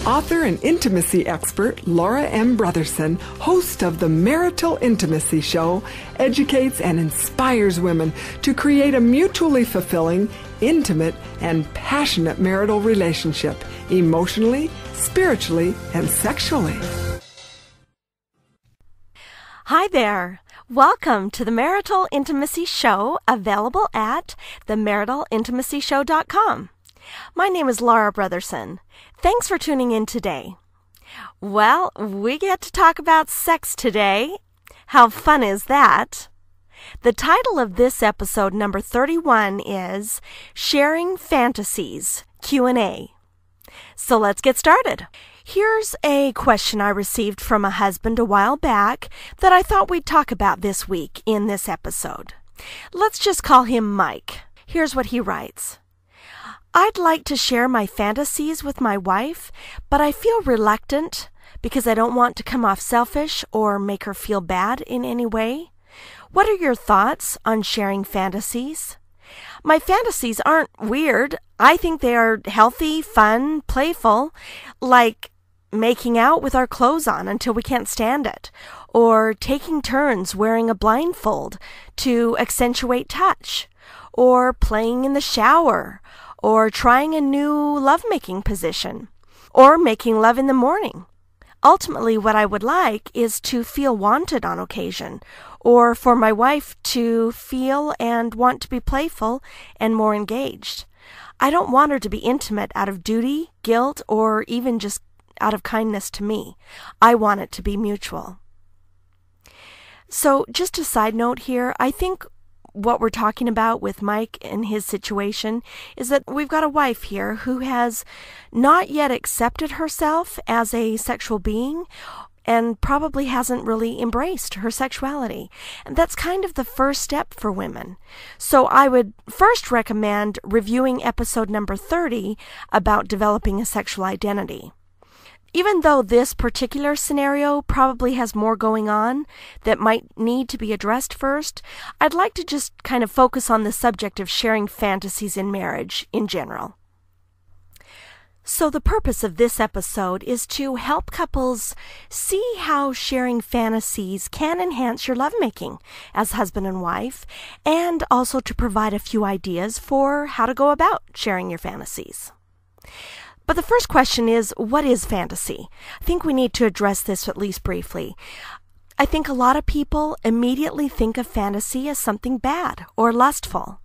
Author and intimacy expert Laura M. Brotherson, host of the Marital Intimacy Show, educates and inspires women to create a mutually fulfilling, intimate, and passionate marital relationship, emotionally, spiritually, and sexually. Hi there. Welcome to the Marital Intimacy Show, available at themaritalintimacyshow.com. My name is Laura Brotherson. Thanks for tuning in today. Well, we get to talk about sex today. How fun is that? The title of this episode, number 31, is Sharing Fantasies, Q&A. So let's get started. Here's a question I received from a husband a while back that I thought we'd talk about this week in this episode. Let's just call him Mike. Here's what he writes. I'd like to share my fantasies with my wife, but I feel reluctant because I don't want to come off selfish or make her feel bad in any way. What are your thoughts on sharing fantasies? My fantasies aren't weird. I think they are healthy, fun, playful, like making out with our clothes on until we can't stand it, or taking turns wearing a blindfold to accentuate touch, or playing in the shower, or trying a new lovemaking position, or making love in the morning. Ultimately, what I would like is to feel wanted on occasion, or for my wife to feel and want to be playful and more engaged. I don't want her to be intimate out of duty, guilt, or even just out of kindness to me. I want it to be mutual. So, just a side note here, I think what we're talking about with Mike and his situation is that we've got a wife here who has not yet accepted herself as a sexual being and probably hasn't really embraced her sexuality. And that's kind of the first step for women. So I would first recommend reviewing episode number 30 about developing a sexual identity. Even though this particular scenario probably has more going on that might need to be addressed first, I'd like to just kind of focus on the subject of sharing fantasies in marriage in general. So the purpose of this episode is to help couples see how sharing fantasies can enhance your lovemaking as husband and wife, and also to provide a few ideas for how to go about sharing your fantasies. But the first question is, what is fantasy? I think we need to address this at least briefly. I think a lot of people immediately think of fantasy as something bad or lustful.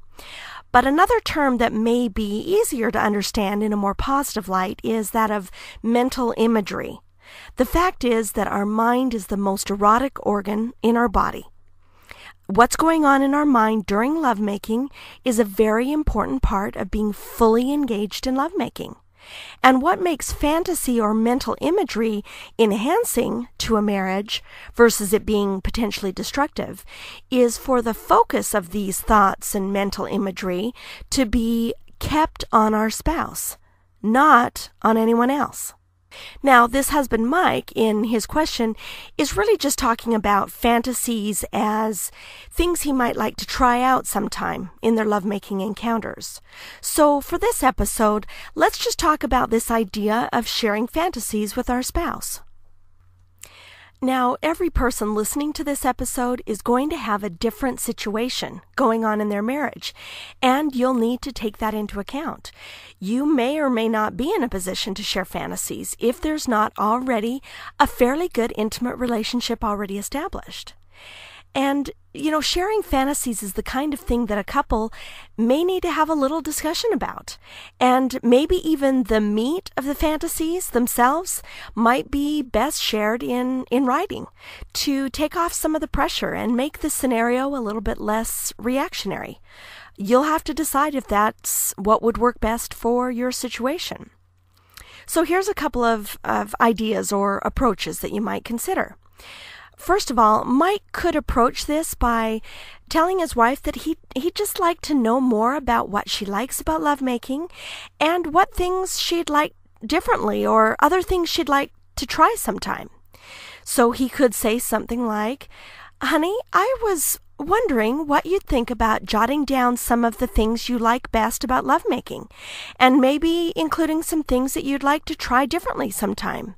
But another term that may be easier to understand in a more positive light is that of mental imagery. The fact is that our mind is the most erotic organ in our body. What's going on in our mind during lovemaking is a very important part of being fully engaged in lovemaking. And what makes fantasy or mental imagery enhancing to a marriage versus it being potentially destructive is for the focus of these thoughts and mental imagery to be kept on our spouse, not on anyone else. Now, this husband, Mike, in his question, is really just talking about fantasies as things he might like to try out sometime in their lovemaking encounters. So, for this episode, let's just talk about this idea of sharing fantasies with our spouse. Now, every person listening to this episode is going to have a different situation going on in their marriage, and you'll need to take that into account. You may or may not be in a position to share fantasies if there's not already a fairly good intimate relationship already established. And, sharing fantasies is the kind of thing that a couple may need to have a little discussion about. And maybe even the meat of the fantasies themselves might be best shared in writing to take off some of the pressure and make the scenario a little bit less reactionary. You'll have to decide if that's what would work best for your situation. So here's a couple of ideas or approaches that you might consider. First of all, Mike could approach this by telling his wife that he'd just like to know more about what she likes about lovemaking and what things she'd like differently or other things she'd like to try sometime. So he could say something like, "Honey, I was wondering what you'd think about jotting down some of the things you like best about lovemaking, and maybe including some things that you'd like to try differently sometime.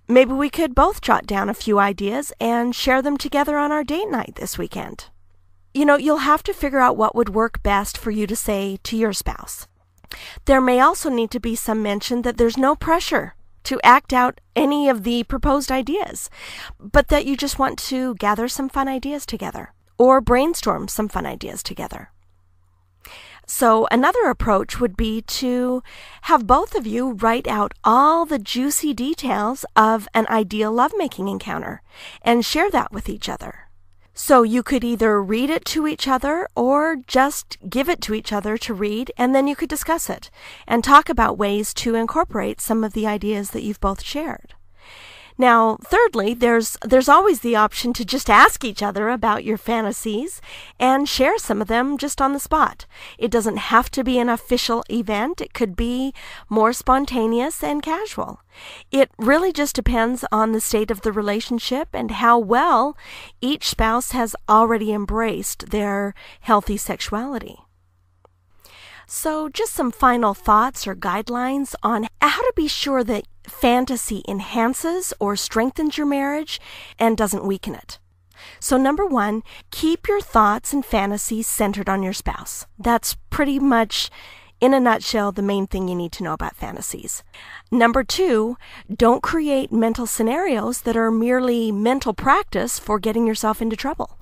Maybe we could both jot down a few ideas and share them together on our date night this weekend. You'll have to figure out what would work best for you to say to your spouse. There may also need to be some mention that there's no pressure to act out any of the proposed ideas, but that you just want to gather some fun ideas together or brainstorm some fun ideas together. So another approach would be to have both of you write out all the juicy details of an ideal lovemaking encounter and share that with each other. So you could either read it to each other or just give it to each other to read, and then you could discuss it and talk about ways to incorporate some of the ideas that you've both shared. Now, thirdly, there's always the option to just ask each other about your fantasies and share some of them just on the spot. It doesn't have to be an official event. It could be more spontaneous and casual. It really just depends on the state of the relationship and how well each spouse has already embraced their healthy sexuality. So just some final thoughts or guidelines on how to be sure that fantasy enhances or strengthens your marriage and doesn't weaken it. So number 1, keep your thoughts and fantasies centered on your spouse. That's pretty much, in a nutshell, the main thing you need to know about fantasies. Number 2, don't create mental scenarios that are merely mental practice for getting yourself into trouble.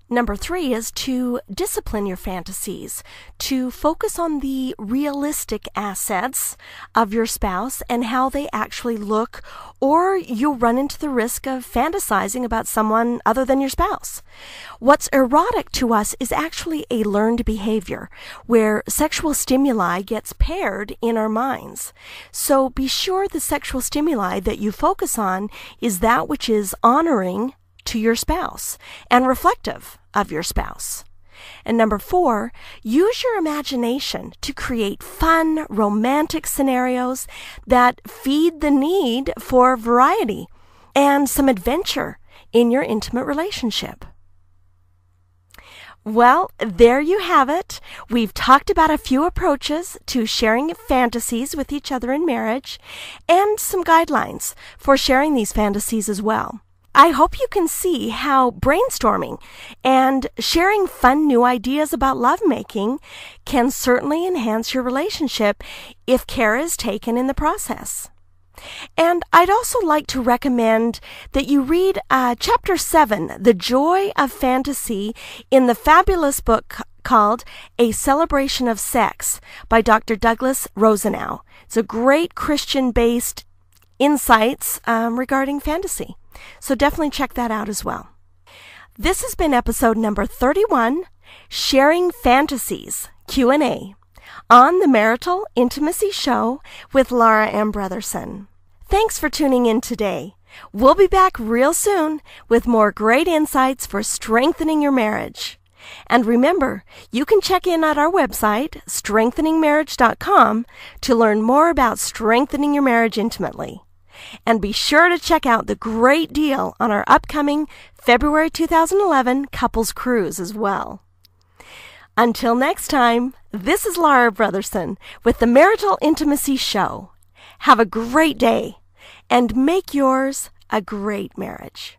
Number 3 is to discipline your fantasies, to focus on the realistic assets of your spouse and how they actually look, or you'll run into the risk of fantasizing about someone other than your spouse. What's erotic to us is actually a learned behavior where sexual stimuli gets paired in our minds. So be sure the sexual stimuli that you focus on is that which is honoring to your spouse and reflective of your spouse. And number 4, use your imagination to create fun, romantic scenarios that feed the need for variety and some adventure in your intimate relationship. Well, there you have it. We've talked about a few approaches to sharing fantasies with each other in marriage and some guidelines for sharing these fantasies as well. I hope you can see how brainstorming and sharing fun new ideas about lovemaking can certainly enhance your relationship if care is taken in the process. And I'd also like to recommend that you read Chapter 7, The Joy of Fantasy, in the fabulous book called A Celebration of Sex by Dr. Douglas Rosenau. It's a great Christian-based insights regarding fantasy. So definitely check that out as well. This has been episode number 31, Sharing Fantasies, Q&A, on the Marital Intimacy Show with Laura M. Brotherson. Thanks for tuning in today. We'll be back real soon with more great insights for strengthening your marriage. And remember, you can check in at our website, strengtheningmarriage.com, to learn more about strengthening your marriage intimately. And be sure to check out the great deal on our upcoming February 2011 couples cruise as well. Until next time, this is Laura Brotherson with the Marital Intimacy Show. Have a great day and make yours a great marriage.